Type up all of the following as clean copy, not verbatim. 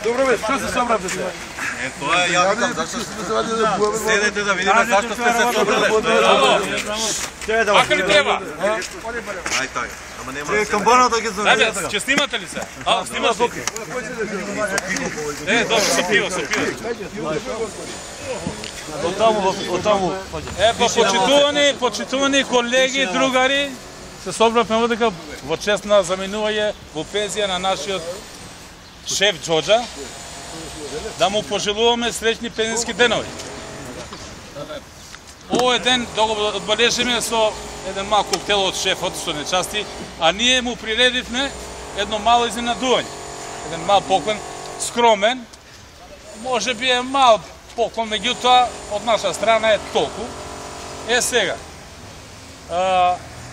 Добро бе, што се собравте сега? Тоа е, ја викам, зашто седете да видиме зашто сте се собрале. Ака ли треба? Ај тај, ама нема. Камбаната ќе знаме. Ајде, ќе снимате ли се? А, снимаш ли? Добро, со пиво, со пиво. Отаму. Па почитувани колеги, другари, се собравме овде во чест на заменување во пензија на нашиот шеф Џоџа, да му пожелуваме среќни пензијски денови. Овој ден да го одбележиме со еден мал коктел од шефот, што не части, а ние му приредивме едно мало изненадување. Еден мал поклон, скромен, може би е мал поклон, меѓутоа од наша страна е толку. Сега,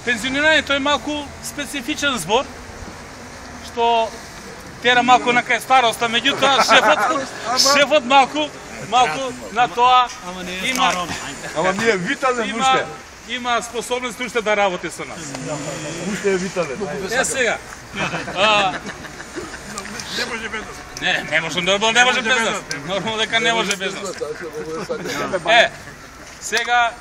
пензионирањето е малку специфичен збор, што тера малку на кај староста, меѓутоа шефот малку на тоа има... Ама ние витален уште. Има способност уште да работи со нас. Уште е витален. Сега. Не може без нас. Не може без нас. Нормално дека не може без нас. Сега,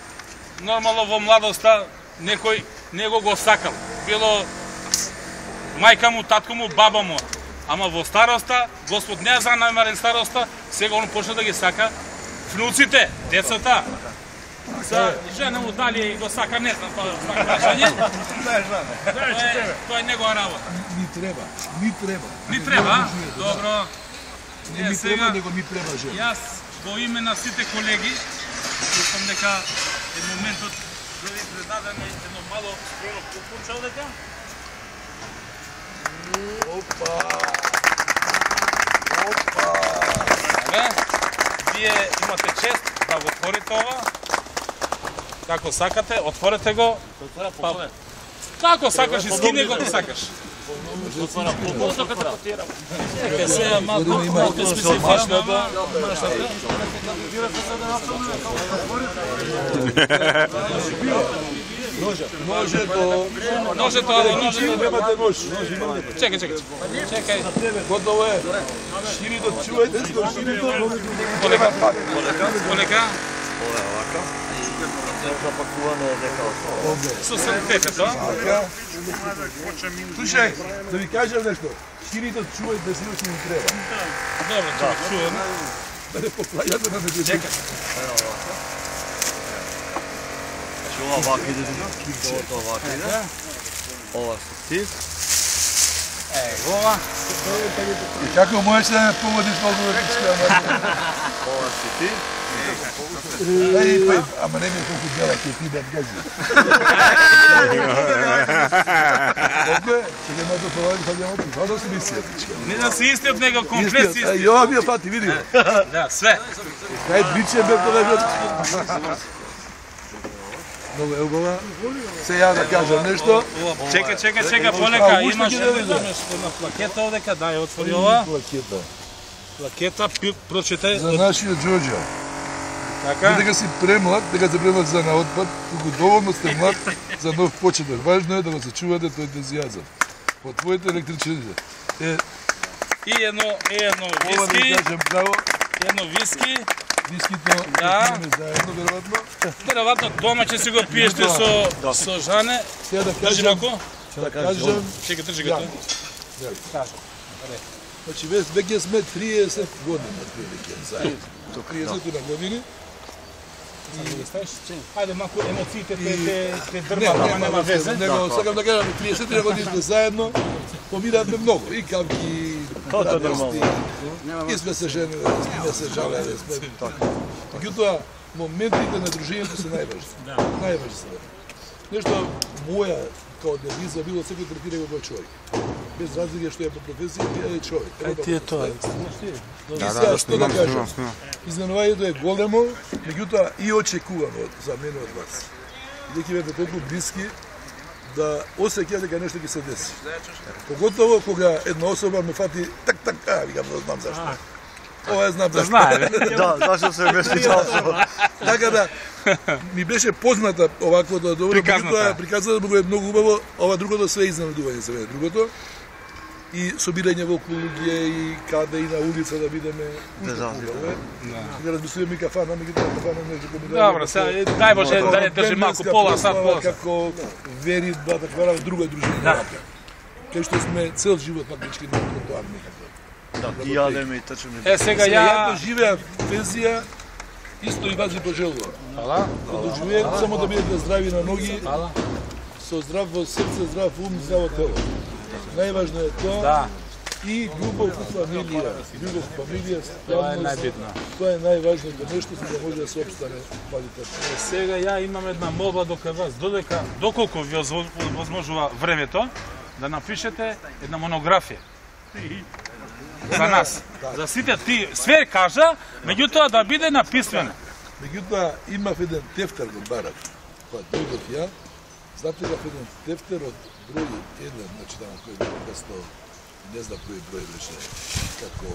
нормално во младоста, некој него го сакал. Било мајка му, татко му, баба му. Ама во староста, Господ не за најмарен староста, сега он почна да ги сака внуците, децата. За жена му дали го сака, не знам тоа прашање. Тоа е негова работа. Ни треба. Ни треба? Добро. Не ми треба, него ми треба жена. Јас во име на сите колеги, мислам дека е моментот да ви предадеме едно мало скроно купунче овдека. Опа! Вие имате чест да го отворите ова. Како сакате, отворете го. Како сакаш и скине го сакаш. Чекай се малку специфично. Ножето. Чекај. Готово е. Ширито, чувајте, ширито. Полека. Со сантепето. Слушај, да ви кажам нешто. Ширито, чувајте, се уште ни треба. Добро, чувам. Да не поплајате на медицина. Чекај. Ова вака иде тука. Ова вака иде. Ова си ти. Ова. И како можеш да ме поводиш толку речка? Ова си ти. Ама не ми е толку дела, ќе ти да гази. Добре, ќе ме да поводиш, да ќе да си мислија. Не да си исти од него, комплет си исти. Ја ми ја фати, види го. Да, све. Кај биче бе тоа. Много е убава. Се ја да кажам нешто. Чека, полека, имаш една плакета овдека, дај, отвори ова. Плакета, прочитай. За нашиот Џоџа. Така? Дека си премлад, дека се премлад за на отпад, колку доволно сте млад за нов почеток. Важно е да го сачувате тој ентузијазам. Во твоите електричните. И едно Ова да виски. кажем право. Едно виски. Вискито Да. пиеме заедно, веројатно. Веројатно дома ќе си го пиеште со Жане. Сега да Држи кажам, малку. да кажам, Чекай, држи го. значи веќе сме 30 години отприлike заедно. 30 на години. Ајде малку емоциите те дрмат, ама нема везе. Него сакам да кажам, 30 години сме заедно, поминавме многу, и кавки, радости, и сме се женили, сме се жалели, сме така. Меѓутоа, моментите на дружењето се најважни. Најважни се. Нешто моја као девиза било секој третира го како човек. Без разлика што е по професија, е човек. Ти е тоа. И сега што да кажам? Изненувањето е големо, меѓутоа и очекувано за мене од вас. И дека бевте толку блиски да осеќам дека нешто ќе се деси. Поготово кога една особа ме фати так, викам, не знам зашто. Ова знам зашто. Да, зашто се беше часо. Така да, ми беше позната оваквото добро, меѓутоа приказано е многу убаво, ова другото све изненадување за мене. Другото, и собирање во луѓе и каде и на улица да бидеме уште хубаво. Да размислуваме кафана, меѓутоа кафана нешто комбинирано. Добро, сега дај Боже да не држи малку пола сат. Како веридба, таква друга дружина. Кај што сме цел живот фактички на тротоар некако. Да, и јадеме и течеме. Сега ја живеам пензија, исто и вас ви пожелувам. Хвала. Да живеете само да бидете здрави на ноги, со здраво срце, здрав ум, здраво тело. Најважно е тоа. Да. И љубов во фамилија. Љубов во фамилија, Тоа е најбитно. тоа е најважното нешто за да може да се опстане квалитетно. Сега ја имам една молба до кај вас, доколку ви возможува времето, да напишете една монографија. За нас. За сите ти све кажа, меѓутоа да биде написмено. Меѓутоа имав еден тефтер во барак. Кога дојдов ја, запишав еден тефтер од број 1, значи таму кој е 500, не знам кој број беше, како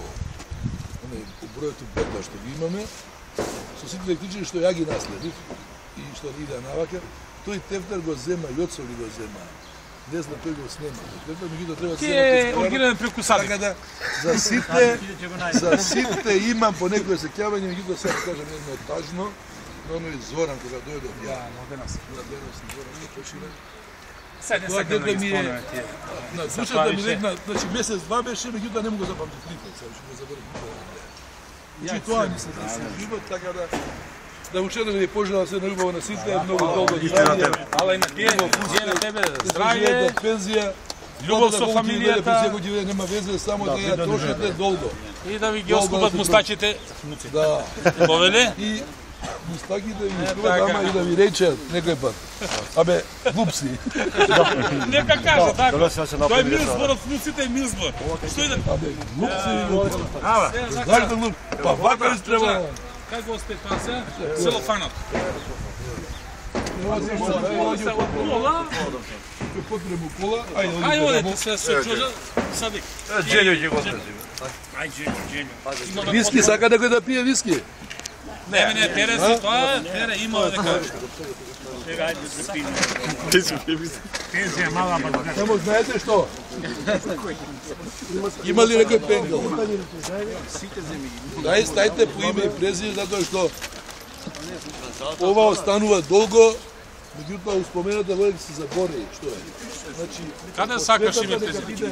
у бројот бета што ги имаме, со сите електрични што ја ги наследив и што иде навака, тој тефтер го зема, Јоцо ли го зема, не знам, тој го снема. Меѓутоа треба да се Ке оригинално преку саби. Така да, за сите имам по некој сеќавање, меѓутоа сега кажам едно тажно, но оној Зоран кога дојде од ја, на денес Зоран не почина. Се не сакам да ги спомнам тие. На душата ми рекна, значи месец-два беше, меѓутоа не му го запамтив никој, сега ќе го заборам. Значи тоа ми се деси живот, така да уште да ви пожелам се најубаво на сите, многу долго ги живееме. Ала и на тие, на тебе здравје, пензија, љубов со фамилијата. Пензија го нема везе, само да ја трошите долго. И да ви ги оскубат мустачите. Да. Повеле? И мустаките ви скубат, ама и да ви речат некој пат. Абе, глупси. Нека кажа, така. Тоа е мил Тоа збор од внуците и мил збор. Што иде? Абе, глупси. Знаеш да глуп? Па вака ли треба? Как го сте тоа се? Целофанот. Потребу кола, Ај одете се чужа, садик. Џењо ќе го остави. Ај Џењо. Виски, сака некој да пие виски? Не, тере си тоа, тере има дека. Пензија мала баба. Само знаете што? Има ли некој пендел? Дај, стајте по име и презиме, затоа што ова останува долго, меѓутоа успомената веќе се забори, што е. Значи, Каде сакаш име презиме?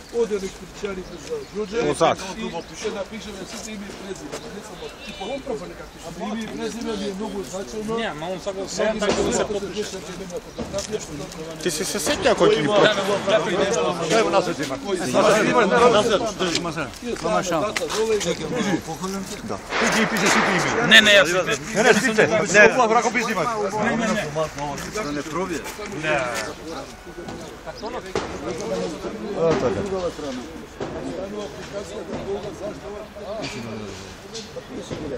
Од електричарите за Ѓорѓе и ќе напишеме сите име и презиме, не само и по микрофон како име и презиме ми е многу значено. Не, ма он сака се така да се подпише. Ти се сеќа кој ќе ни прави? Дај го насет има. Држи ма се. Мама шал. Ти ги пише сите име. Не, јас сите. Не, сите. Не, тоа брако пише има. Да не пробие. Не.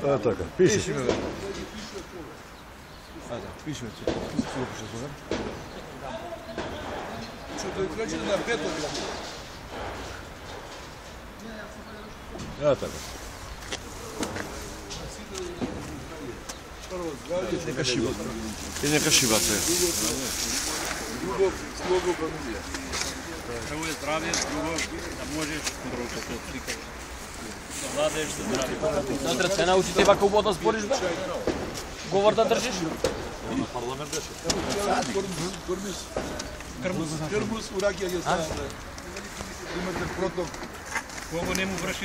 Така, пиши. Пише. Што тој краче на петот. Така. Нека шива. И нека шива се. Љубов, слого, фамилија. Прво е здравје, друго да можеш друго како слика. Да владееш со здравје. Натре се научите вака убаво да збориш бе? Говор да држиш? На парламент беше. Крмус, уракија ги ставаме. Имате проток. Кого не му врши